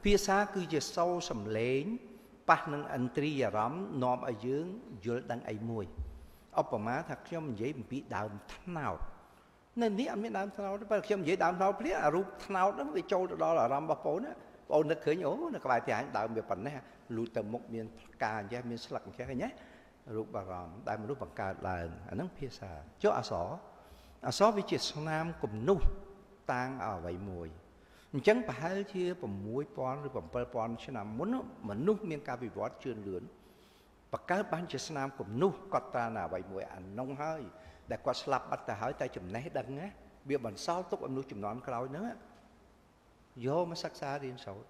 ភាសាគឺជាសូរសំឡេងប៉ះនឹងឥន្ទ្រីអារម្មណ៍នាំឲ្យយើងយល់ដឹងអីមួយឧបមាថាខ្ញុំនិយាយអំពីដើមត្នោតនៅនេះអត់មានដើមត្នោតទេបើខ្ញុំនិយាយដើមត្នោតភ្លាមអារូបត្នោតហ្នឹងវាចូលទៅដល់អារម្មណ៍របស់បងប្អូននឹកឃើញអូនៅក្បែរផ្ទះអញដើមវាប៉ុណ្ណេះលូតទៅមុខមានផ្កាអញ្ចេះមានស្លឹកអញ្ចេះឃើញទេរូបអារម្មណ៍ដែលមនុស្សបង្កើតឡើងអាហ្នឹងភាសាចុះអក្សរវាជាស្នាមគំនូសតាំងអ្វីមួយអញ្ចឹងប្រហែលជា6000ឬ7000ឆ្នាំមុនមនុស្សមានការវិវត្តជឿនលឿនបង្កើតបានជាស្នាមគំនូសកត់ត្រានៅអ្វីមួយអានោះហើយដែលគាត់ស្លាប់បាត់ទៅហើយតែចំណេះដឹងណាវាបន្សល់ទុកឲ្យមនុស្សជំនាន់ក្រោយហ្នឹងយកមកសិក្សារៀនសូត្រ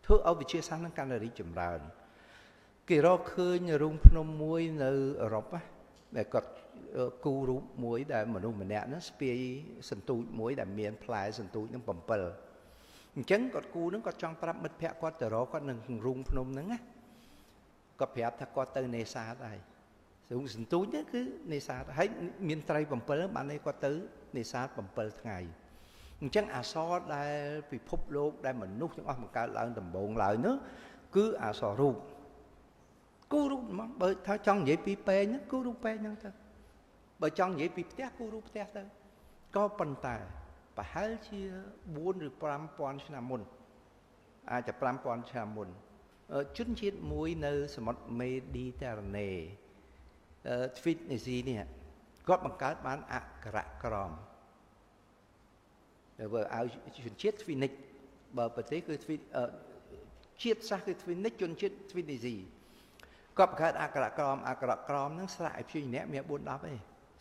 ធ្វើឲ្យវិទ្យាសាស្ត្រនឹងកាន់តែរីកចម្រើនគេរកឃើញរូងភ្នំមួយនៅអឺរ៉ុបដែលគាត់គូររូបមួយដែលមនុស្សម្នាក់ហ្នឹងស្ពាយសន្ទូចមួយដែលមានផ្លែសន្ទូចហ្នឹង7អញ្ចឹងគាត់គូហ្នឹងគាត់ចង់ប្រាប់មិត្តភក្តិគាត់ទៅរកគាត់នឹងរូងភ្នំហ្នឹងណាគាត់ប្រាប់ថាគាត់ទៅនេសាទហើយរូងសន្ទូចហ្នឹងគឺនេសាទហើយមានត្រី7បាននេះគាត់ទៅនេសាទ7ថ្ងៃអញ្ចឹងអក្សរដែលពិភពលោកដែលមនុស្សទាំងអស់បង្កើតឡើងដំបូងឡើយនោះគឺអក្សររូបគូរូបហ្មងបើថាចង់និយាយពីពេញហ្នឹងគូរូបពេញហ្នឹងទៅបើចង់និយាយពីផ្ទះគូរូបផ្ទះទៅក៏ប៉ុន្តែប្រហែលជា4ឬ5000ឆ្នាំមុនអាចតែ5000ឆ្នាំមុនជនជាតិមួយនៅសមុទ្រមេឌីទែរ៉ាណេទ្វីបនេស៊ីនេះគាត់បង្កើតបានអក្សរក្រមបើឲ្យជនជាតិទ្វីនិកបើប្រទេសគឺទ្វីជាតិសាសគឺទ្វីនិកជនជាតិទ្វីនេស៊ីគាត់បង្កើតអក្សរក្រមហ្នឹងស្រៈឲ្យព្យញ្ជនៈមាន4 10ទេ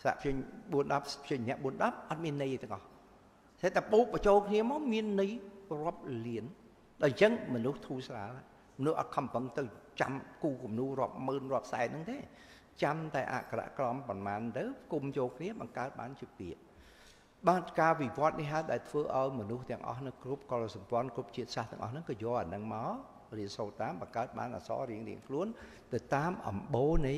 ស្រៈព្យញ្ញ4 10ព្យញ្ជនៈ4 10អត់មានន័យទាំងអស់តែពូកបញ្ចូលគ្នាមកមានន័យរាប់លានដល់អញ្ចឹងមនុស្សធូរស្រាលមនុស្សអត់ខំប្រឹងទៅចាំគូគំនូរាប់ម៉ឺនរាប់សែនហ្នឹងទេចាំតែអក្សរក្រមប៉ុន្មានទៅគុំចូលគ្នាបង្កើតបានជាពាក្យបានការវិវត្តនេះហើយដែលធ្វើឲ្យមនុស្សទាំងអស់នៅគ្រប់កុលសម្ព័ន្ធគ្រប់ជាតិសាសន៍ទាំងអស់ហ្នឹងក៏យកអាហ្នឹងមករៀនសូត្រតាមបង្កើតបានអក្សររៀងៗខ្លួនទៅតាមអំបូរនៃ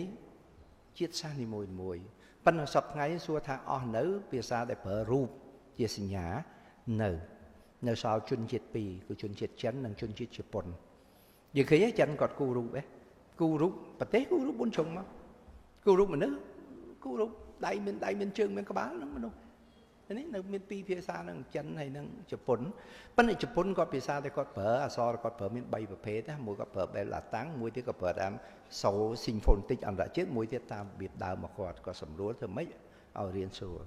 ជាតិសាសន៍នីមួយៗប៉ុន្តែសប្តាហ៍ថ្ងៃសួរថាអស់នៅភាសាដែលប្រើរូបជាសញ្ញានៅសល់ជនជាតិ2គឺជនជាតិចិននិងជនជាតិជប៉ុនយើងឃើញចិនគាត់គូររូបគូររូបប្រទេសគូររូប4ជ្រុងមកគូររូបមនុស្សគូររូបដៃមានជើងមានក្បាលហ្នឹងមនុស្សនេះនៅមាន2ភាសាហ្នឹងចិនហើយនិងជប៉ុនប៉ុន្តែជប៉ុនគាត់ភាសាតែគាត់ប្រើអក្សរគាត់ប្រើមាន3ប្រភេទណាមួយគាត់ប្រើបែបឡាតាំងមួយទៀតគាត់ប្រើតាមសូរស៊ីមហ្វូនីកអន្តរជាតិមួយទៀតតាមរបៀបដើមរបស់គាត់សម្រួលធ្វើម៉េចឲ្យរៀនសូត្រ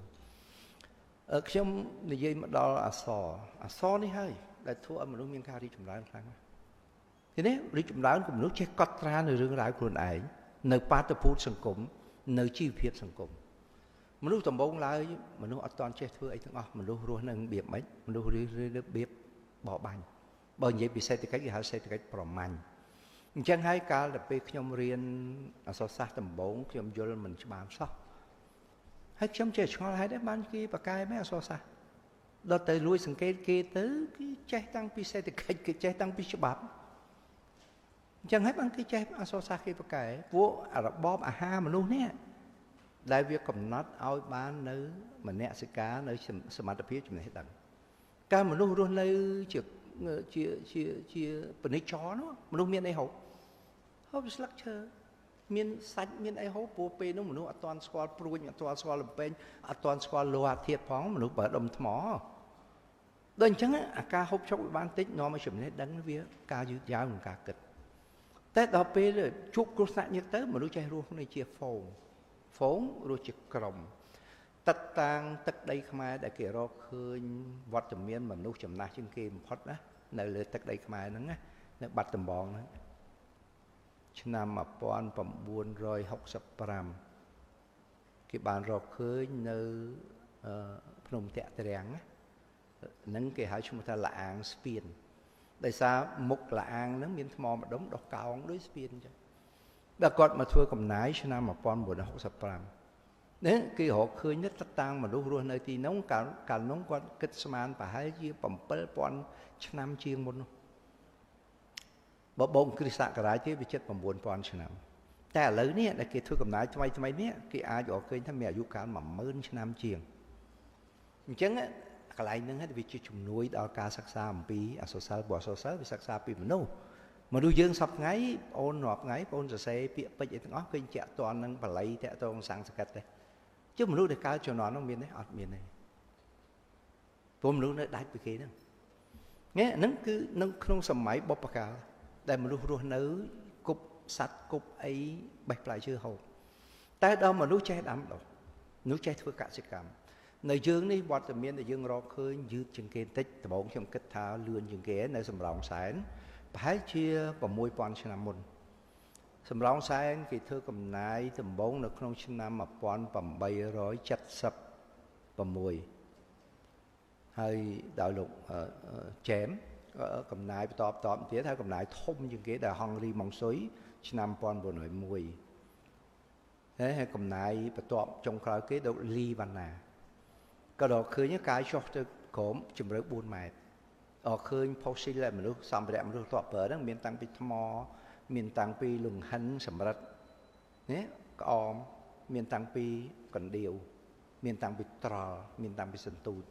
ខ្ញុំនិយាយមកដល់អក្សរនេះហើយដែលធ្វើឲ្យមនុស្សមានការរីកចម្រើនខ្លាំងណាស់ទីនេះរីកចម្រើនគឺមនុស្សចេះកត់ត្រានៅរឿងរ៉ាវខ្លួនឯងនៅបាតុភូតសង្គមនៅជីវភាពសង្គមមនុស្សដំបូងឡើយមនុស្សអត់ទាន់ចេះធ្វើអីទាំងអស់មនុស្សរស់នៅរបៀបម៉េចមនុស្សរបៀបបរបាញ់បើនិយាយពីសេដ្ឋកិច្ចគេហៅសេដ្ឋកិច្ចប្រមាញ់អញ្ចឹងហើយកាលដល់ពេលខ្ញុំរៀនអក្សរសាស្ត្រដំបូងខ្ញុំយល់មិនច្បាស់សោះហើយខ្ញុំចេះឆ្ងល់ហើយដែរបានគេបកកែមែនអក្សរសាស្ត្រដល់ទៅលួចសង្កេតគេទៅគេចេះតាំងពីសេដ្ឋកិច្ចគេចេះតាំងពីច្បាប់អញ្ចឹងហើយបានគេចេះអក្សរសាស្ត្រគេបកកែពួករបបអាហារមនុស្សនេះដែលវាកំណត់ឲ្យបាននៅមនសិការនៅសមត្ថភាពចំណេះដឹងការមនុស្សរស់នៅជាពាណិជ្ជនោះមនុស្សមានអីហូបស្លឹកឈើមានសាច់មានអីហូបព្រោះពេលនោះមនុស្សអត់ទាន់ស្គាល់ព្រួញអត់ទាន់ស្គាល់លំពេងអត់ទាន់ស្គាល់លោហៈធាតុផងមនុស្សប្រើដុំថ្មដូចអញ្ចឹងអាការហូបចុកបានតិចនាំឲ្យចំណេះដឹងវាការយឺតយ៉ាវនិងការគិតតែដល់ពេលជួបគ្រោះថ្នាក់ញឹកទៅមនុស្សចេះរស់នៅជាហ្វូងរស់ជាក្រុមទឹកតាំងទឹកដីខ្មែរដែលគេរកឃើញវត្តមានមនុស្សចំណាស់ជាងគេបំផុតណានៅលើទឹកដីខ្មែរហ្នឹងណានៅបាត់ដំបងហ្នឹងឆ្នាំ1965គេបានរកឃើញនៅភ្នំតាក់ទ្រាំងហ្នឹងគេហៅឈ្មោះថាលាអាងស្ពានដោយសារមុខលាអាងហ្នឹងមានថ្មម្ដុំដុះកោងដូចស្ពានអញ្ចឹងដល់គាត់មកធ្វើកំណាយឆ្នាំ1965នេះគេរកឃើញទឹកតាំងមនុស្សរស់នៅទីនោះកាលនោះគាត់គិតស្មានប្រហែលជា7000ឆ្នាំជាងមុននោះបើបងគ្រិស្តសករាជទេវាជិត9000ឆ្នាំតែឥឡូវនេះដែលគេធ្វើកំណាយថ្មីនេះគេអាចរកឃើញថាមានអាយុកាល10000ឆ្នាំជាងអញ្ចឹង កន្លែងហ្នឹងហើយវាជាជំនួយដល់ការសិក្សាអំពីអសរសិល្ប៍របស់អសរសិល្ប៍វាសិក្សាពីមនុស្សយើងសពថ្ងៃបងអូនរាប់ថ្ងៃបងអូនសរសេរពាក្យពេចន៍អីទាំងអស់ឃើញជាក់តន់នឹងបល័យតាក់ទងសង្ស្កฤតទេchứមនុស្សដែលកើតជំនាន់នោះមានទេអត់មានទេព្រោះមនុស្សនៅដាច់ពីគេហ្នឹងហ្នឹងគឺនៅក្នុងសម័យបុព្វកាលដែលមនុស្សរស់នៅគប់សัตว์គប់អីបេះផ្លែឈើហូបតែដល់មនុស្សចេះដាំដុះមនុស្សចេះធ្វើកសិកម្មនៅយើងនេះវត្តមានដែលយើងរកឃើញយឺតជាងគេបន្តិចដំបូងខ្ញុំគិតថាលឿនជាងគេនៅសំរោងសែនប្រហែលជា 6000 ឆ្នាំមុនសំរោងសែនគេធ្វើកំណាយដំបូងនៅក្នុងឆ្នាំ 1876 ហើយដល់លោកចែមកំណាយបន្តទៀតហើយកំណាយធំជាងគេដែលហង្រីម៉ុងស៊ុយឆ្នាំ 1901 ហើយកំណាយបន្ទាប់ចុងក្រោយគេលោកលីវ៉ាណាក៏ដល់ឃើញកាយចុះទៅក្រោមជម្រៅ4 ម៉ែត្រឃើញផូស៊ីលមនុស្សសម្ភារៈមនុស្សតបប្រើហ្នឹងមានតាំងពីថ្មមានតាំងពីលង្ហិនសម្រិតនេះក្អមមានតាំងពីកណ្ដៀវមានតាំងពីត្រល់មានតាំងពីសន្ទូច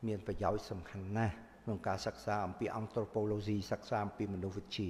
មានប្រយោជន៍សំខាន់ណាស់ក្នុងការសិក្សាអំពី anthropology សិក្សាអំពីមនុស្សវិទ្យា